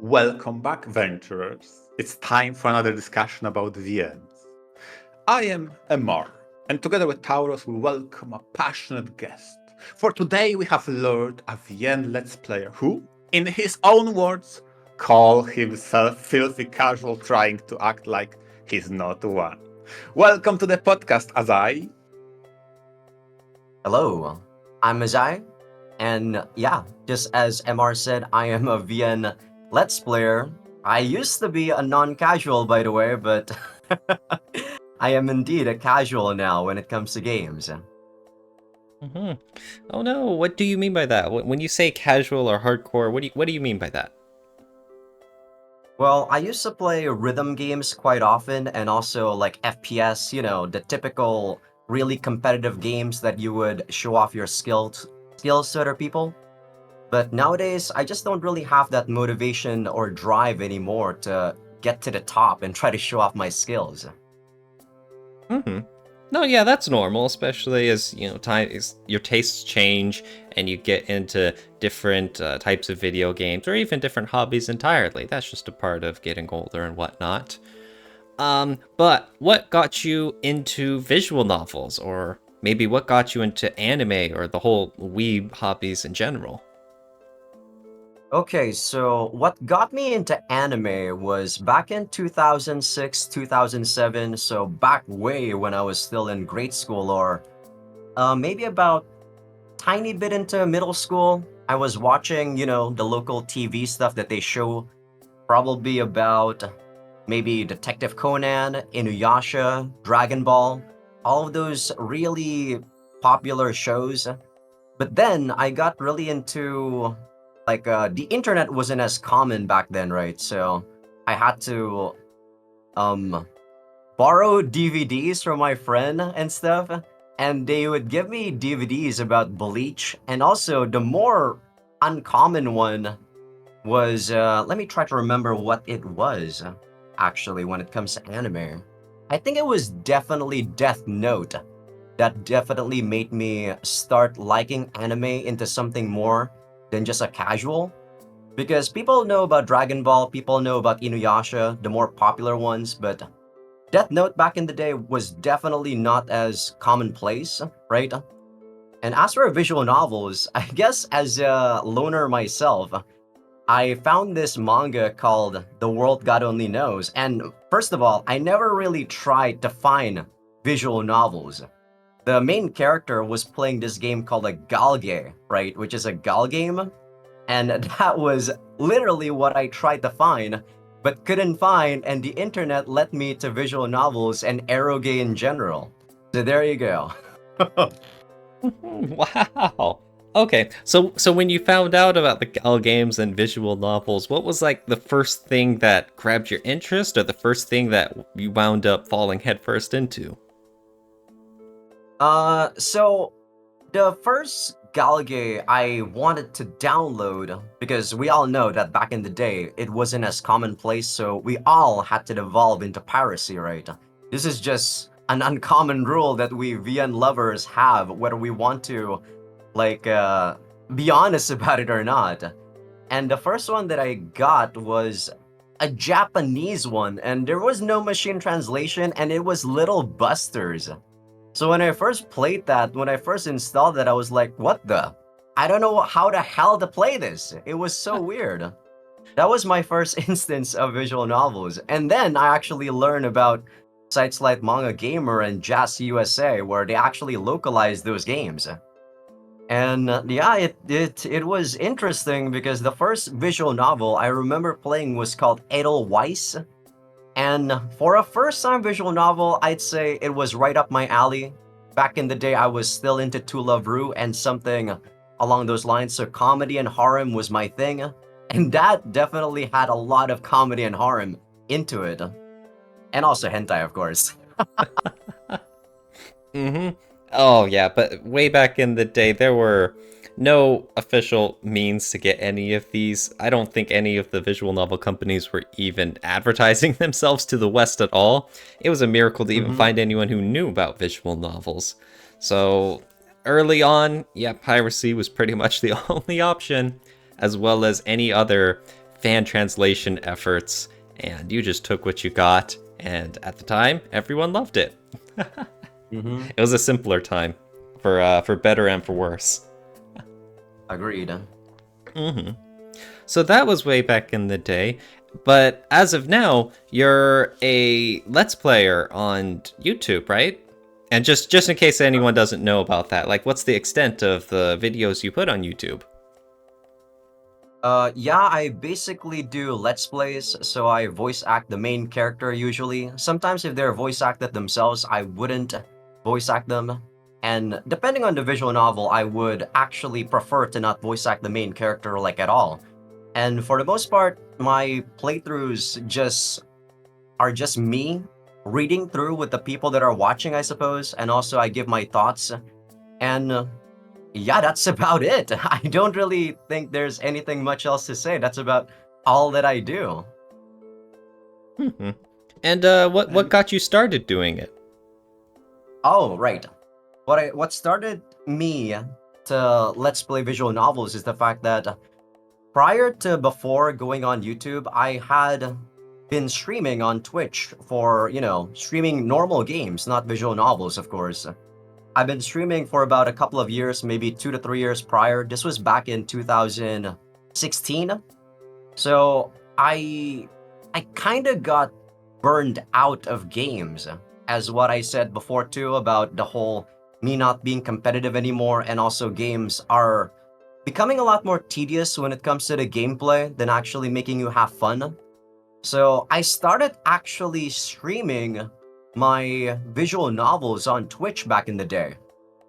Welcome back, venturers. It's time for another discussion about VNs. I am Amar, and together with Tauros, we welcome a passionate guest. For today, we have lured a VN Let's Player who, in his own words, call himself filthy casual trying to act like he's not one. Welcome to the podcast, Azai. Hello, I'm Azai, and yeah, just as MR said, I am a VN Let's Player. I used to be a non-casual, by the way, but I am indeed a casual now when it comes to games. hmm Oh no, what do you mean by that? When you say casual or hardcore, what do you mean by that? Well, I used to play rhythm games quite often, and also like FPS, the typical really competitive games that you would show off your skills to other people. But nowadays, I just don't really have that motivation or drive anymore to get to the top and try to show off my skills. hmm No, yeah, that's normal, especially as your tastes change and you get into different types of video games or even different hobbies entirely. That's just a part of getting older and whatnot. But what got you into visual novels, or maybe what got you into anime or the whole weeb hobbies in general? Okay, so what got me into anime was back in 2006, 2007, so back way when I was still in grade school, or maybe about tiny bit into middle school. I was watching, the local TV stuff that they show, probably about maybe Detective Conan, Inuyasha, Dragon Ball, all of those really popular shows. But then I got really into the internet wasn't as common back then, right? So I had to um borrow DVDs from my friend and stuff, and they would give me DVDs about Bleach, and also the more uncommon one was let me try to remember what it was actually when it comes to anime. I think it was definitely Death Note that definitely made me start liking anime into something more than just a casual. Because people know about Dragon Ball, people know about Inuyasha, the more popular ones, but Death Note back in the day was definitely not as commonplace, right? And as for visual novels, I guess as a loner myself, I found this manga called The World God Only Knows. And first of all, I never really tried to find visual novels. The main character was playing this game called a galge, right? Which is a gal game. And that was literally what I tried to find, but couldn't find, and the internet led me to visual novels and eroge in general. So there you go. Wow. Okay, so when you found out about the Gal games and visual novels, what was like the first thing that grabbed your interest, or the first thing that you wound up falling headfirst into? So the first Galgame I wanted to download because we all know that back in the day it wasn't as commonplace, so we all had to devolve into piracy, right? This is just an uncommon rule that we VN lovers have, whether we want to like be honest about it or not. And the first one that I got was a Japanese one, and there was no machine translation, and it was Little Busters. So when I first played that, when I first installed it, I was like, what the? I don't know how the hell to play this. It was so weird. That was my first instance of visual novels. And then I actually learned about sites like Manga Gamer and Jazz USA, where they actually localized those games. And yeah, it was interesting because the first visual novel I remember playing was called Edelweiss. And for a first time visual novel, I'd say it was right up my alley. Back in the day, I was still into To Love Ru and something along those lines. So comedy and harem was my thing. And that definitely had a lot of comedy and harem into it. And also hentai, of course. Mm-hmm. Oh yeah, but way back in the day, there were no official means to get any of these. I don't think any of the visual novel companies were even advertising themselves to the West at all. It was a miracle to even Mm-hmm. find anyone who knew about visual novels. So early on, yeah, piracy was pretty much the only option, as well as any other fan translation efforts, and you just took what you got, and at the time, everyone loved it. Mm-hmm. It was a simpler time, for better and for worse. Agreed. hmm So that was way back in the day, but as of now, you're a Let's Player on YouTube, right? And just in case anyone doesn't know about that, like, what's the extent of the videos you put on YouTube? Yeah, I basically do Let's Plays, so I voice act the main character usually. Sometimes if they're voice acted themselves, I wouldn't voice act them. And depending on the visual novel, I would actually prefer to not voice act the main character like at all. And for the most part, my playthroughs are just me reading through with the people that are watching, I suppose, and also I give my thoughts. And yeah, that's about it. I don't really think there's anything much else to say. That's about all that I do. hmm And what got you started doing it? Oh, right. What started me to Let's Play visual novels is the fact that prior to before going on YouTube, I had been streaming on Twitch for, streaming normal games, not visual novels, of course. I've been streaming for about a couple of years, maybe 2 to 3 years prior. This was back in 2016. So I kind of got burned out of games, as what I said before too about the whole me not being competitive anymore, and also games are becoming a lot more tedious when it comes to the gameplay than actually making you have fun. So I started actually streaming my visual novels on Twitch back in the day.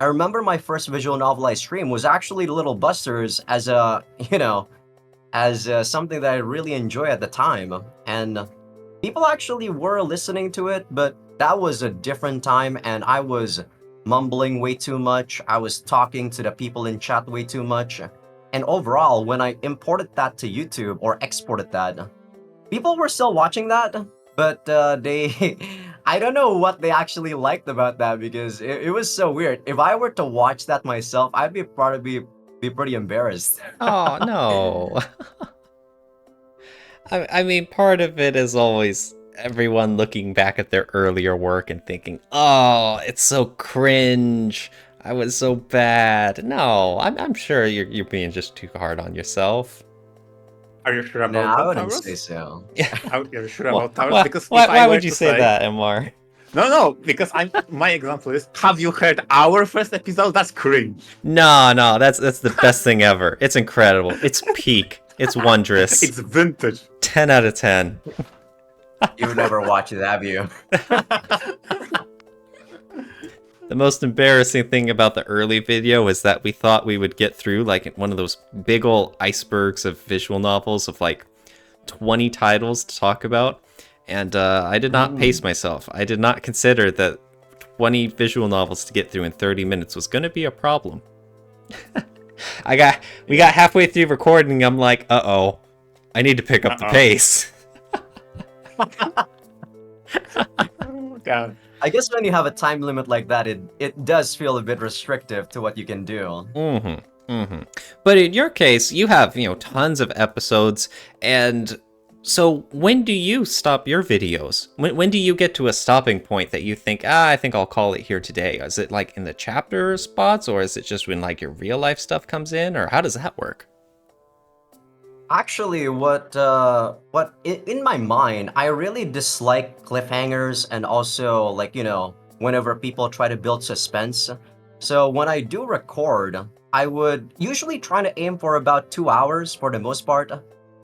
I remember my first visual novel I streamed was actually Little Busters as a, something that I really enjoy at the time. And people actually were listening to it, but that was a different time and I was mumbling way too much. I was talking to the people in chat way too much. And overall, when I imported that to YouTube or exported that, people were still watching that, but they, I don't know what they actually liked about that because it was so weird. If I were to watch that myself, I'd be probably be pretty embarrassed. Oh no. I mean, part of it is always everyone looking back at their earlier work and thinking, "Oh, it's so cringe. I was so bad." No, I'm sure you're being just too hard on yourself. Are you sure No, about I that, wouldn't say Taurus? so. Are you sure Why, about Taurus? why, Because why, if I why were would you to say say that, Mr.? no, because my example is, have you heard our first episode? That's cringe. No, that's the best thing ever. It's incredible. It's peak. It's wondrous. It's vintage. 10 out of 10. You've never watched it, have you? The most embarrassing thing about the early video is that we thought we would get through like one of those big ol' icebergs of visual novels of like 20 titles to talk about. And I did not pace myself. I did not consider that 20 visual novels to get through in 30 minutes was going to be a problem. We got halfway through recording. I'm like, uh-oh, I need to pick up the pace. God. I guess when you have a time limit like that, it does feel a bit restrictive to what you can do. But in your case, you have, tons of episodes, and so when do you stop your videos? When do you get to a stopping point that you think, I think I'll call it here today? Is it like in the chapter spots, or is it just when like your real life stuff comes in, or how does that work? Actually, in my mind, I really dislike cliffhangers and also like, whenever people try to build suspense. So when I do record, I would usually try to aim for about 2 hours for the most part.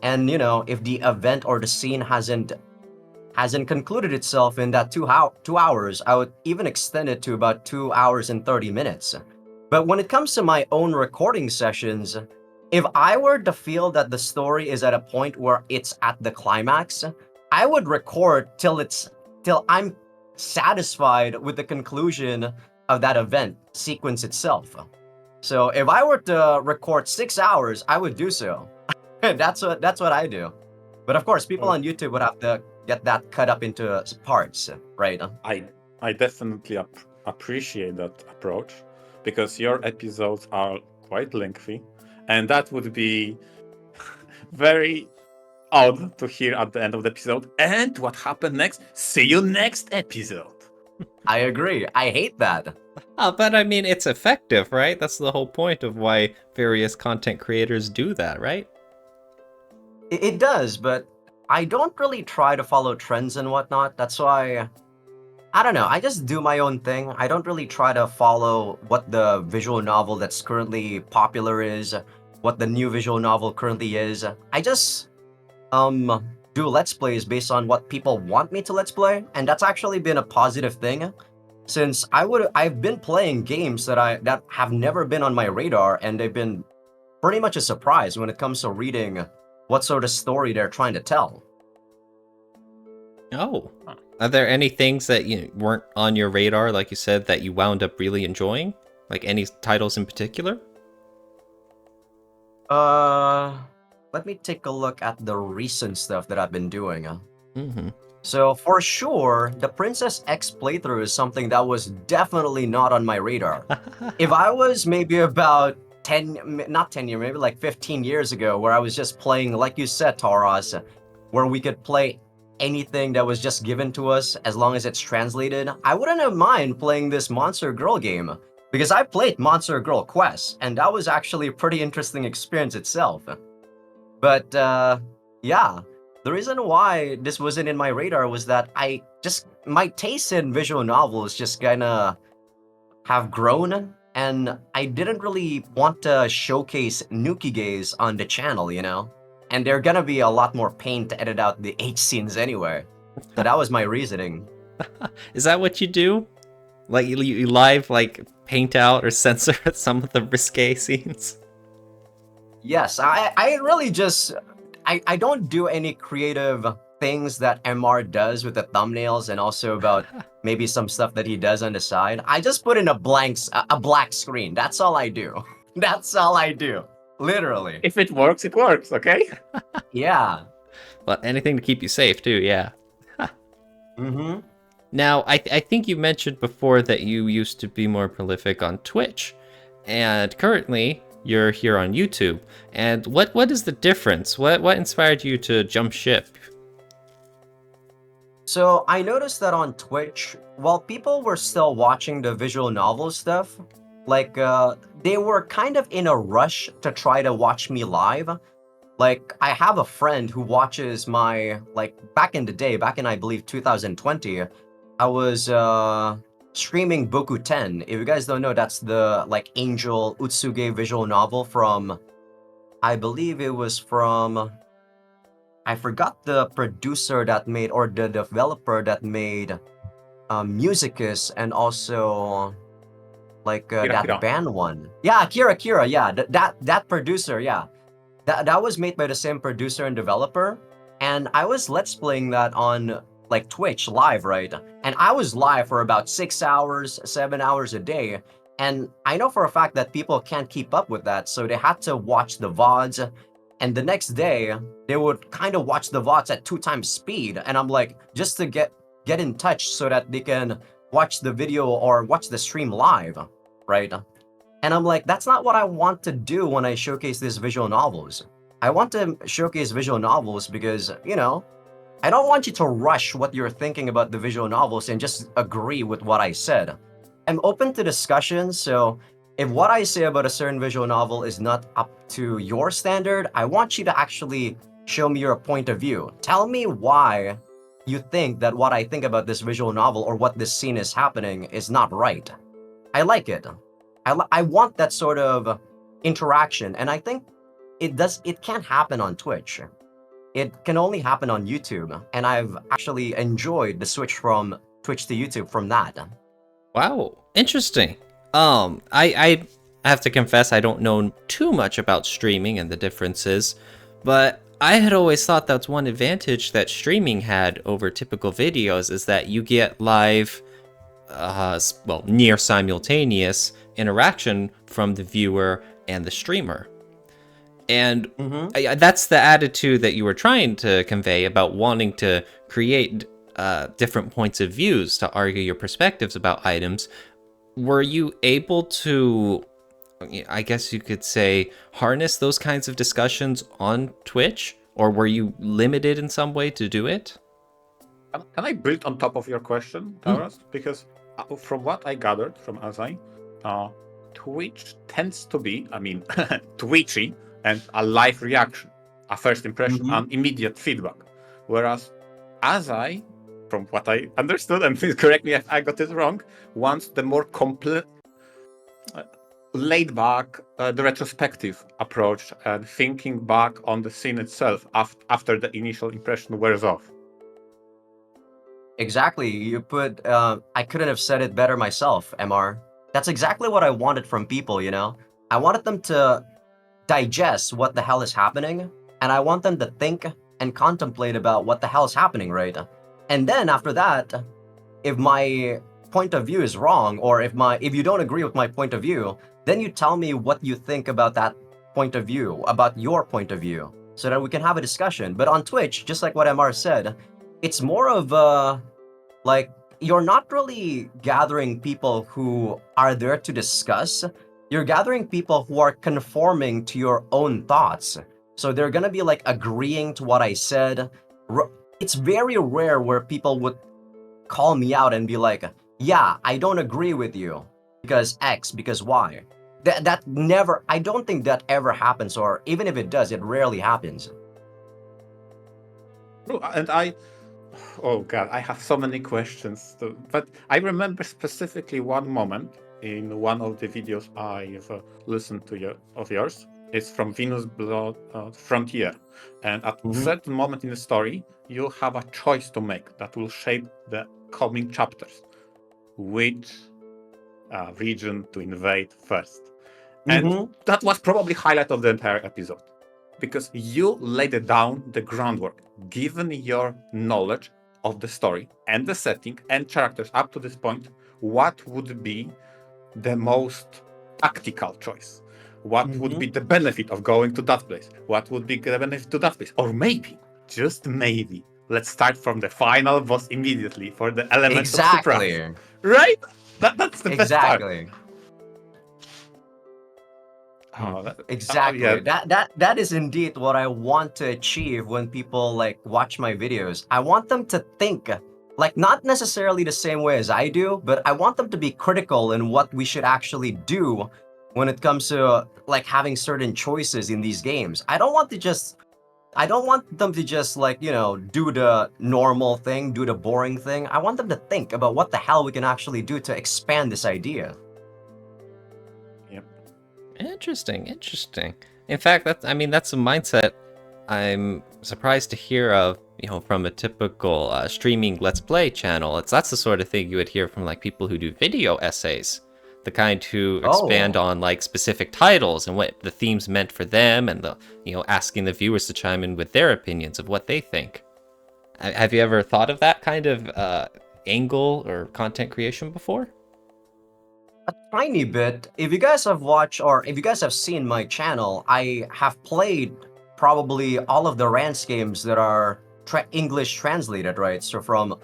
And if the event or the scene hasn't concluded itself in that 2 hours, I would even extend it to about 2 hours and 30 minutes. But when it comes to my own recording sessions, if I were to feel that the story is at a point where it's at the climax, I would record till I'm satisfied with the conclusion of that event sequence itself. So if I were to record 6 hours, I would do so. That's what I do. But of course, people on YouTube would have to get that cut up into parts, right? I definitely appreciate that approach because your episodes are quite lengthy, and that would be very out to hear at the end of the episode. And what happened next? See you next episode. I agree. I hate that. But I mean, it's effective, right? That's the whole point of why various content creators do that, right? It does, but I don't really try to follow trends and whatnot. That's why, I don't know, I just do my own thing. I don't really try to follow what the visual novel that's currently popular is, what the new visual novel currently is. I just do let's plays based on what people want me to let's play, and that's actually been a positive thing since I've been playing games that have never been on my radar, and they've been pretty much a surprise when it comes to reading what sort of story they're trying to tell. Oh. Are there any things that weren't on your radar, like you said, that you wound up really enjoying? Like any titles in particular? Let me take a look at the recent stuff that I've been doing. Mm-hmm. So for sure, the Princess X playthrough is something that was definitely not on my radar. If I was maybe about 10, not 10 years, maybe like 15 years ago, where I was just playing, like you said, Tauros, where we could play anything that was just given to us as long as it's translated, I wouldn't have mind playing this Monster Girl game. Because I played Monster Girl Quest, and that was actually a pretty interesting experience itself. But yeah, the reason why this wasn't in my radar was that my taste in visual novels just kinda have grown, and I didn't really want to showcase Nukigays on the channel, And they're gonna be a lot more pain to edit out the H scenes anyway. So that was my reasoning. Is that what you do? Like you live like paint out or censor some of the risque scenes? Yes, I really just I don't do any creative things that MR does with the thumbnails and also about maybe some stuff that he does on the side. I just put in a black screen. That's all I do. That's all I do. Literally. If it works, okay? Yeah. Well, anything to keep you safe too, yeah. Mm-hmm. Now, I think you mentioned before that you used to be more prolific on Twitch, and currently you're here on YouTube. And what is the difference? What inspired you to jump ship? So I noticed that on Twitch, while people were still watching the visual novel stuff, like they were kind of in a rush to try to watch me live. Like I have a friend who watches my, like back in the day, back in I believe 2020, I was streaming Boku 10. If you guys don't know, that's the like Angel Utsuge visual novel from, I believe it was from, I forgot the producer that made, or the developer that made Musicus, and also like that Kira. band one. Yeah, Kira, yeah, that producer, yeah. That was made by the same producer and developer, and I was let's playing that on like Twitch live, right? And I was live for about 6 hours, 7 hours a day, and I know for a fact that people can't keep up with that, so they had to watch the VODs, and the next day they would kind of watch the VODs at 2 times speed, and I'm like, just to get in touch so that they can watch the video or watch the stream live, right? And I'm like, that's not what I want to do when I showcase these visual novels. I want to showcase visual novels because, I don't want you to rush what you're thinking about the visual novels and just agree with what I said. I'm open to discussion, so if what I say about a certain visual novel is not up to your standard, I want you to actually show me your point of view. Tell me why you think that what I think about this visual novel or what this scene is happening is not right. I like it. I want that sort of interaction, and I think it can't happen on Twitch. It can only happen on YouTube, and I've actually enjoyed the switch from Twitch to YouTube from that. Wow, interesting. I have to confess I don't know too much about streaming and the differences, but I had always thought that's one advantage that streaming had over typical videos is that you get live, near simultaneous interaction from the viewer and the streamer. And that's the attitude that you were trying to convey about wanting to create different points of views to argue your perspectives about items. Were you able to, I guess you could say, harness those kinds of discussions on Twitch? or were you limited in some way to do it? Can I build on top of your question, Taurus? Because from what I gathered from Azai, Twitch tends to be, twitchy and a live reaction, a first impression, an immediate feedback. Whereas Azai, from what I understood, and please correct me if I got it wrong, wants the more complete, laid back, the retrospective approach and thinking back on the scene itself after the initial impression wears off. Exactly. You put, I couldn't have said it better myself, MR. That's exactly what I wanted from people, you know? I wanted them to digest what the hell is happening, and I want them to think and contemplate about what the hell is happening, right? And then after that, if my point of view is wrong, or if you don't agree with my point of view, then you tell me what you think about that point of view, about your point of view, so that we can have a discussion. But on Twitch, just like what MR said, it's more of like, you're not really gathering people who are there to discuss. You're gathering people who are conforming to your own thoughts. So they're gonna be like agreeing to what I said. It's very rare where people would call me out and be like, yeah, I don't agree with you because X, because Y. That never, I don't think that ever happens, or even if it does, it rarely happens. And oh God, I have so many questions. But I remember specifically one moment in one of the videos I've listened to of yours. It's from Venus Blood Frontier. And at a certain moment in the story, you have a choice to make that will shape the coming chapters. Which region to invade first. And that was probably highlight of the entire episode. Because you laid down the groundwork, given your knowledge of the story and the setting and characters up to this point, what would be the most tactical choice? What would be the benefit of going to that place? What would be the benefit to that place? Or maybe, just maybe, let's start from the final boss immediately for the elements of surprise. Right? That's the best part. Exactly. That is indeed what I want to achieve when people like watch my videos. I want them to think, like, not necessarily the same way as I do, but I want them to be critical in what we should actually do when it comes to like having certain choices in these games. I don't want them to just like, you know, do the normal thing, do the boring thing. I want them to think about what the hell we can actually do to expand this idea. Interesting. In fact, that's a mindset I'm surprised to hear of, you know, from a typical streaming Let's Play channel. That's the sort of thing you would hear from like people who do video essays, the kind who expand on like specific titles and what the themes meant for them, and asking the viewers to chime in with their opinions of what they think. Have you ever thought of that kind of angle or content creation before? A tiny bit. If you guys have watched, or if you guys have seen my channel, I have played probably all of the Rance games that are English translated, right? So from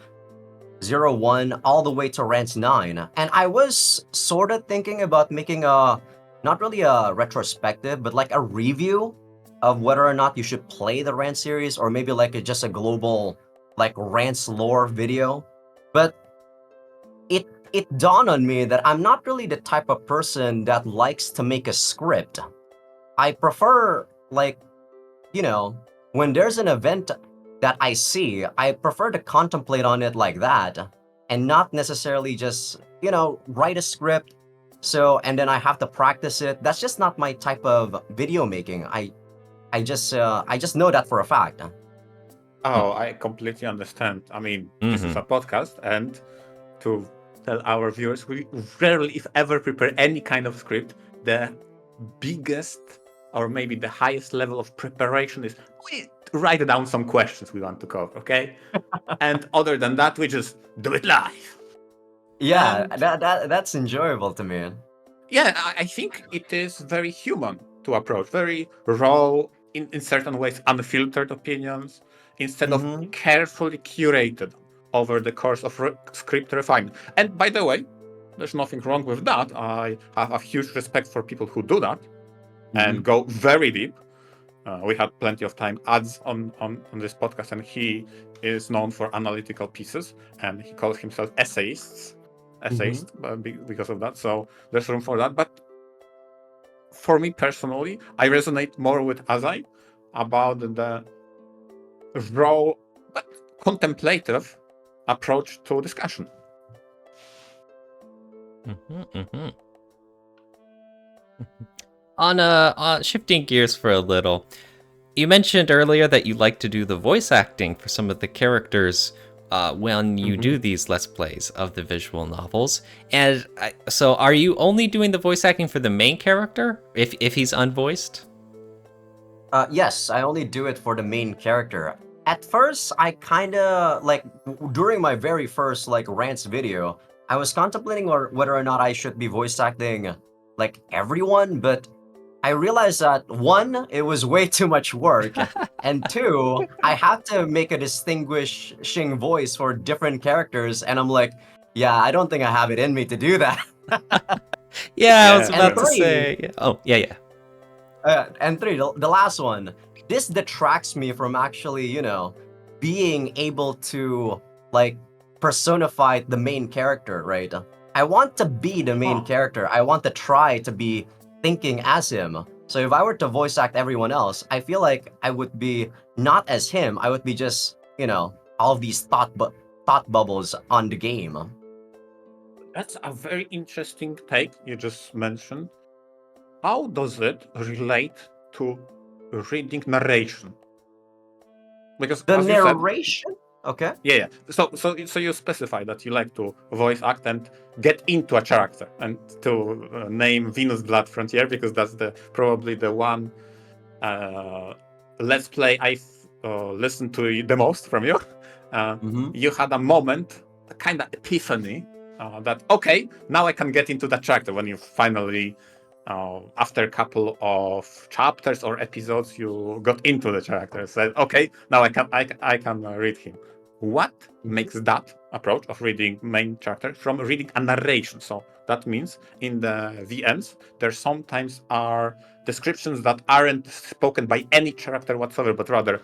01 all the way to Rance 9. And I was sort of thinking about making not really a retrospective, but like a review of whether or not you should play the Rance series, or maybe like just a global like Rance lore video. But it dawned on me that I'm not really the type of person that likes to make a script. I prefer, like, when there's an event that I see, I prefer to contemplate on it like that, and not necessarily just, write a script, and then I have to practice it. That's just not my type of video making. I just know that for a fact. Oh, I completely understand. I mean, this is a podcast, and to tell our viewers, we rarely, if ever, prepare any kind of script. The biggest, or maybe the highest level of preparation is we write down some questions we want to cover, okay? And other than that, we just do it live. Yeah, and that's enjoyable to me. Yeah, I think it is very human to approach, very raw, in certain ways, unfiltered opinions, instead of carefully curated over the course of script refinement. And by the way, there's nothing wrong with that. I have a huge respect for people who do that and go very deep. We had plenty of time ads on this podcast, and he is known for analytical pieces, and he calls himself essayist because of that. So there's room for that. But for me personally, I resonate more with Azai about the raw but contemplative approach to discussion. On shifting gears for a little, you mentioned earlier that you like to do the voice acting for some of the characters when you do these Let's Plays of the visual novels. And so are you only doing the voice acting for the main character if he's unvoiced? Yes, I only do it for the main character. At first, I kinda, like, during my very first, like, rants video, I was contemplating whether or not I should be voice acting, like, everyone, but I realized that, one, it was way too much work, and two, I have to make a distinguishing voice for different characters, and I'm like, yeah, I don't think I have it in me to do that. Yeah, I was Yeah. about And to three, say. Yeah. Oh, yeah. and three, the last one, this detracts me from actually, being able to, like, personify the main character, right? I want to be the main character. I want to try to be thinking as him. So if I were to voice act everyone else, I feel like I would be not as him. I would be just, all of these thought bubbles on the game. That's a very interesting take you just mentioned. How does it relate to reading narration? Because The as you said, narration? Okay. yeah. So you specify that you like to voice act and get into a character, and to name Venus Blood Frontier because that's probably the one let's play I've listened to the most from you. You had a moment, a kind of epiphany, that okay, now I can get into that character. When you finally, after a couple of chapters or episodes, you got into the character. Said, okay, now I can read him. What makes that approach of reading main character from reading a narration? So that means in the VNs, there sometimes are descriptions that aren't spoken by any character whatsoever, but rather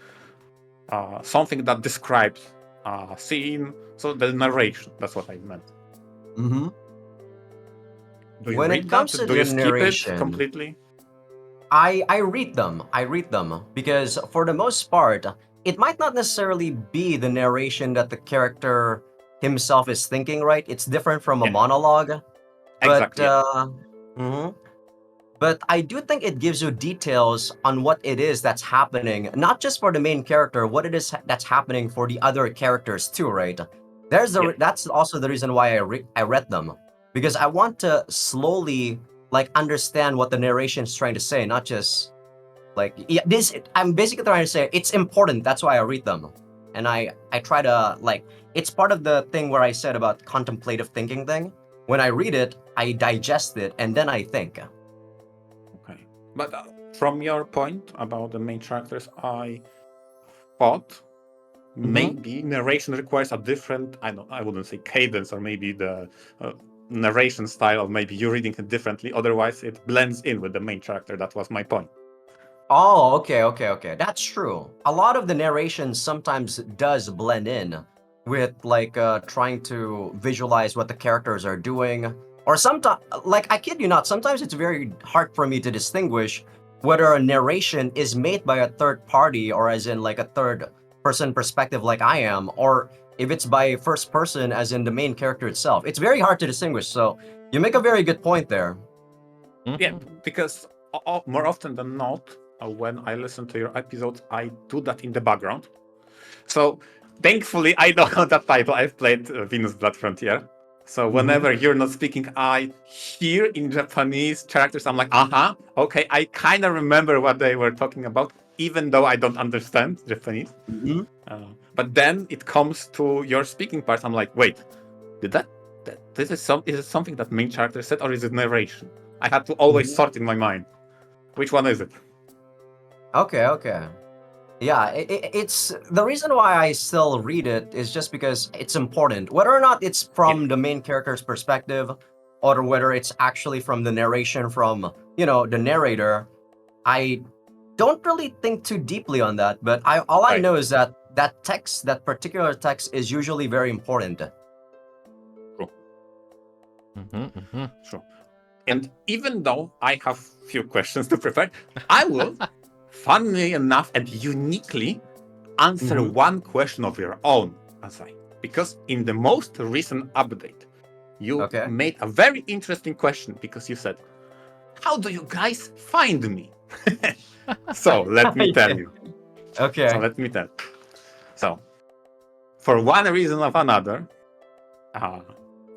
something that describes a scene. So the narration, that's what I meant. Mm-hmm. Do you When read it that? comes to Do the you skip it narration, completely? I read them. I read them because for the most part, it might not necessarily be the narration that the character himself is thinking, right? It's different from a Yeah, monologue. But exactly. Yeah. mhm. But I do think it gives you details on what it is that's happening, not just for the main character, what it is that's happening for the other characters too, right? Yeah. That's also the reason why I read them, because I want to slowly, like, understand what the narration is trying to say, not just like, yeah, this. I'm basically trying to say it's important. That's why I read them, and I try to, like, it's part of the thing where I said about contemplative thinking thing. When I read it, I digest it, and then I think. Okay. But from your point about the main characters, I thought Mm-hmm. maybe narration requires a different, I wouldn't say cadence, or maybe the narration style of maybe you reading it differently. Otherwise, it blends in with the main character. That was my point. Oh, okay. That's true. A lot of the narration sometimes does blend in with, like, trying to visualize what the characters are doing. Or sometimes, like, I kid you not, sometimes it's very hard for me to distinguish whether a narration is made by a third party, or as in, like, a third person perspective like I am, or if it's by first person as in the main character itself. It's very hard to distinguish. So you make a very good point there. Yeah, because more often than not, when I listen to your episodes, I do that in the background. So thankfully, I know that title. I've played Venus Blood Frontier. So whenever you're not speaking, I hear in Japanese characters. I'm like, okay, I kind of remember what they were talking about, even though I don't understand Japanese. Mm-hmm. But then it comes to your speaking parts. I'm like, wait, did this is is it something that main character said, or is it narration? I had to always sort in my mind. Which one is it? Okay. Yeah, it's the reason why I still read it is just because it's important. Whether or not it's Yeah. from the main character's perspective, or whether it's actually from the narration from, the narrator, I don't really think too deeply on that, but all I Right. know is that that particular text is usually very important. Sure. And even though I have few questions to prepare, I will, funnily enough and uniquely, answer one question of your own, Azai. Because in the most recent update, you Okay. made a very interesting question because you said, how do you guys find me? So let me tell you. Okay. So let me tell. So, for one reason or another,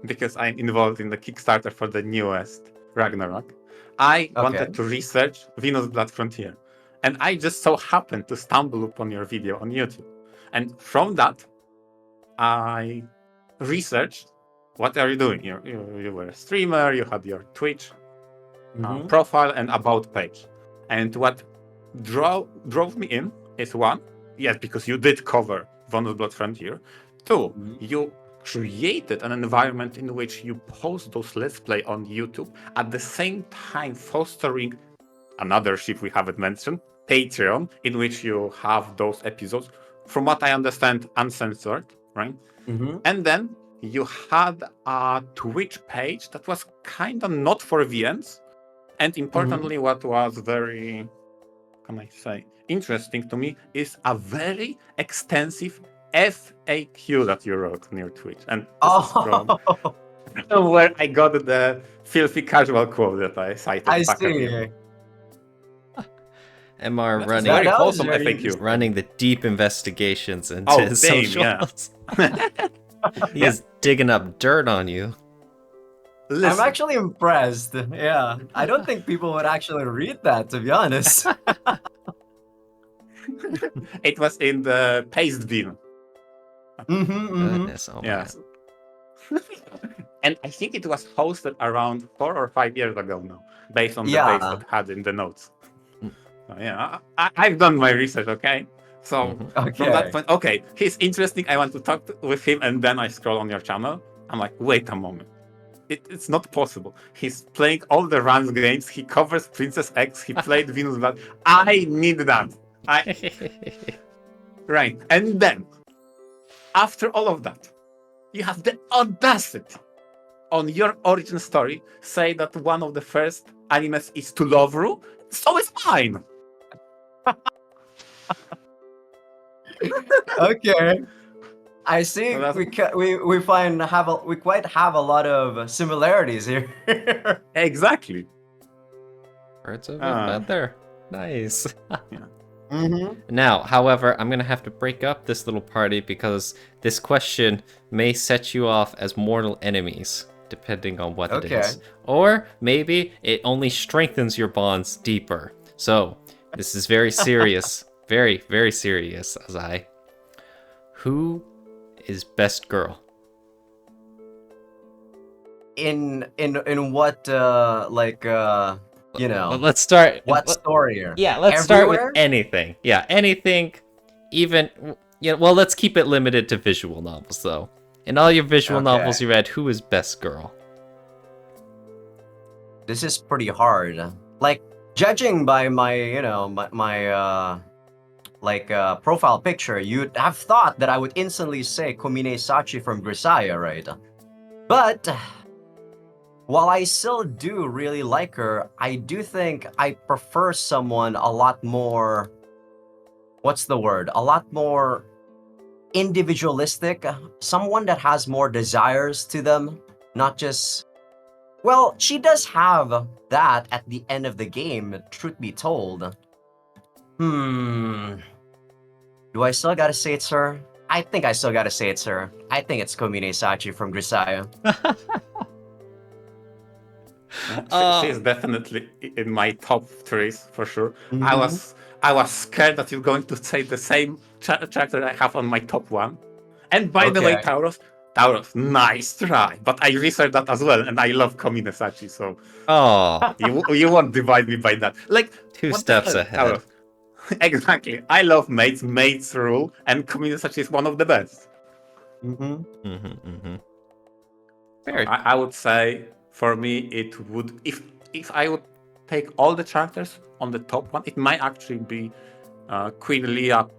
because I'm involved in the Kickstarter for the newest Ragnarok, I wanted to research Venus Blood Frontier. And I just so happened to stumble upon your video on YouTube. And from that, I researched what are you doing? You were a streamer, you had your Twitch profile and about page. And what drove me in is one, yes, because you did cover Venus Blood Frontier. Two, you created an environment in which you post those let's play on YouTube, at the same time fostering another ship we haven't mentioned, Patreon, in which you have those episodes, from what I understand, uncensored, right? And then you had a Twitch page that was kind of not for VNs, and importantly, what was very, can I say, interesting to me is a very extensive FAQ that you wrote on your Twitch. And this is from where I got the filthy casual quote that I cited back at you. MR That's very wholesome FAQ. running the deep investigations into Oh, his damn, socials. yeah. He is digging up dirt on you. Listen. I'm actually impressed. Yeah. I don't think people would actually read that, to be honest. It was in the paste bin. Goodness, oh Yes. And I think it was hosted around 4 or 5 years ago now, based on the dates that had in the notes. So, yeah, I've done my research, okay? So from that point, okay, he's interesting. I want to talk with him, and then I scroll on your channel. I'm like, wait a moment. It's not possible. He's playing all the Rans games. He covers Princess X. He played Venus Blood. I need that. Right. And then, after all of that, you have the audacity on your origin story say that one of the first animes is to Lovru. So is mine. Okay. I see. So We quite have a lot of similarities here. Exactly. Birds of a feather. Nice. Yeah. Now, however, I'm gonna have to break up this little party because this question may set you off as mortal enemies, depending on what it is. Or maybe it only strengthens your bonds deeper. So, this is very serious. Very, very serious, Azai. Who is best girl? In what you know? Let's start. What story here? Yeah, let's start with anything. Yeah, anything. Even well, let's keep it limited to visual novels though. In all your visual novels you read, who is best girl? This is pretty hard. Like, judging by my, profile picture, you'd have thought that I would instantly say Komine Sachi from Grisaya, right? But while I still do really like her, I do think I prefer someone a lot more, what's the word? A lot more individualistic, someone that has more desires to them, not just, well, she does have that at the end of the game, truth be told. Do I still gotta say it's her? I think I still gotta say it's her. I think it's Komine Sachi from Grisaya. She is definitely in my top threes for sure. I was scared that you're going to say the same character I have on my top one. And by the way, Tauros, nice try. But I researched that as well, and I love Komine Sachi, so you won't divide me by that. Like 2 steps ahead. Tauros? Exactly. I love mates. Mates rule, and Komine Sachi is one of the best. I would say for me it would if I would take all the characters on the top one, it might actually be Queen Leah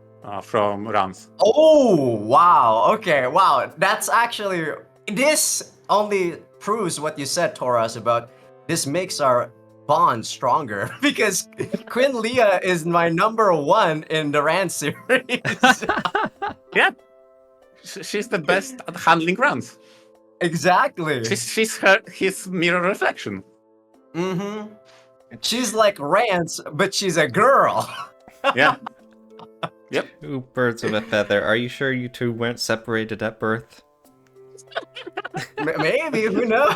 from Rams. Oh, wow. Okay, wow. That's actually... This only proves what you said, Taurus, about this makes our bond stronger because Queen Leah is my number one in the Rand series. Yeah, she's the best at handling Rams. Exactly. She's his mirror reflection. Mm-hmm. She's like Rance, but she's a girl. Yeah. Yep. Two birds with a feather. Are you sure you two weren't separated at birth? Maybe, who knows?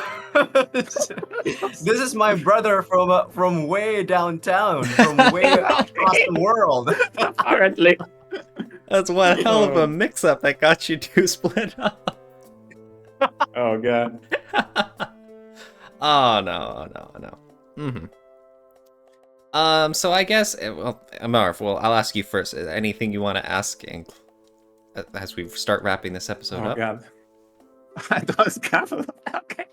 This is my brother from way downtown, from way across the world. Apparently. That's one hell of a mix-up that got you two split up. Oh god. Oh no. So I guess, well, Amarv, I'll ask you first. Anything you want to ask as we start wrapping this episode up? Oh god. I don't have. Okay.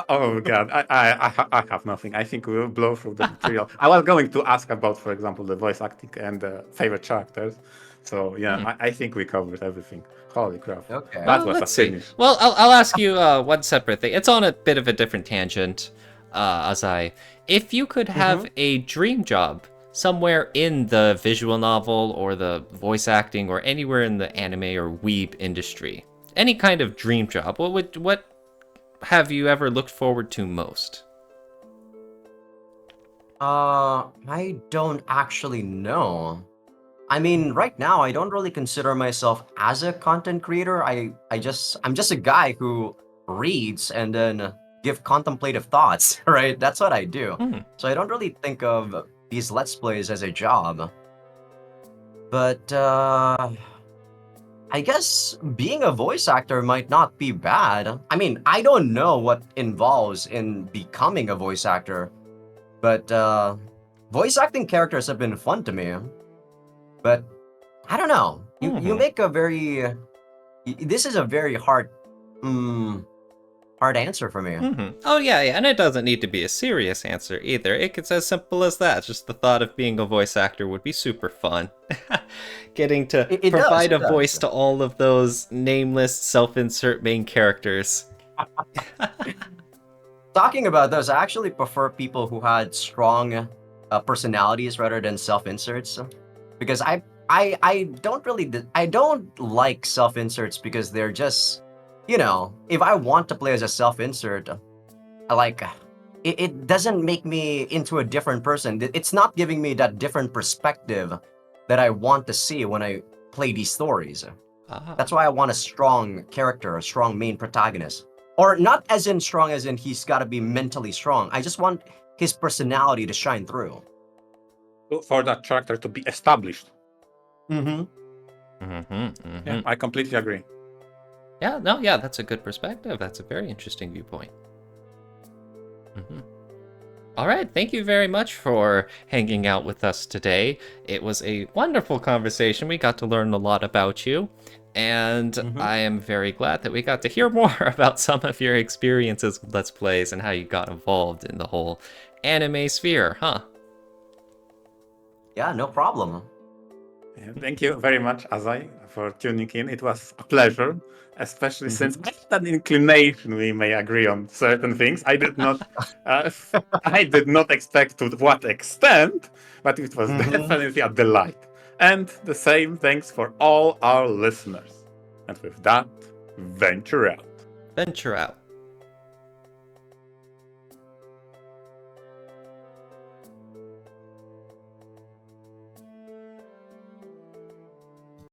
Oh god. I have nothing. I think we will blow through the material. I was going to ask about, for example, the voice acting and favorite characters. So yeah, I think we covered everything. Holy crap. Okay. That was a let's see. finish. Well, I'll ask you one separate thing. It's on a bit of a different tangent, Azai. If you could have a dream job somewhere in the visual novel or the voice acting or anywhere in the anime or weeb industry, any kind of dream job, what have you ever looked forward to most? I don't actually know. I mean, right now I don't really consider myself as a content creator. I'm just a guy who reads and then give contemplative thoughts, right? That's what I do. So I don't really think of these Let's Plays as a job. But I guess being a voice actor might not be bad. I mean, I don't know what involves in becoming a voice actor, but voice acting characters have been fun to me. But I don't know. You make a very... This is a very hard answer for me. Oh yeah, and it doesn't need to be a serious answer either. It's as simple as that. Just the thought of being a voice actor would be super fun. Getting to provide a voice to all of those nameless self-insert main characters. Talking about those, I actually prefer people who had strong personalities rather than self-inserts, because I don't like self-inserts because they're just, if I want to play as a self-insert, it doesn't make me into a different person. It's not giving me that different perspective that I want to see when I play these stories. That's why I want a strong character, a strong main protagonist. Or not as in strong as in he's got to be mentally strong. I just want his personality to shine through. For that character to be established. Mm-hmm. Yeah, I completely agree. Yeah, that's a good perspective. That's a very interesting viewpoint. All right, thank you very much for hanging out with us today. It was a wonderful conversation. We got to learn a lot about you, and I am very glad that we got to hear more about some of your experiences with Let's Plays and how you got involved in the whole anime sphere, huh? Yeah, no problem. Yeah, thank you very much, Azai, for tuning in. It was a pleasure, especially since I had an inclination we may agree on certain things. I did not, I did not expect to what extent, but it was definitely a delight. And the same thanks for all our listeners. And with that, venture out. Venture out.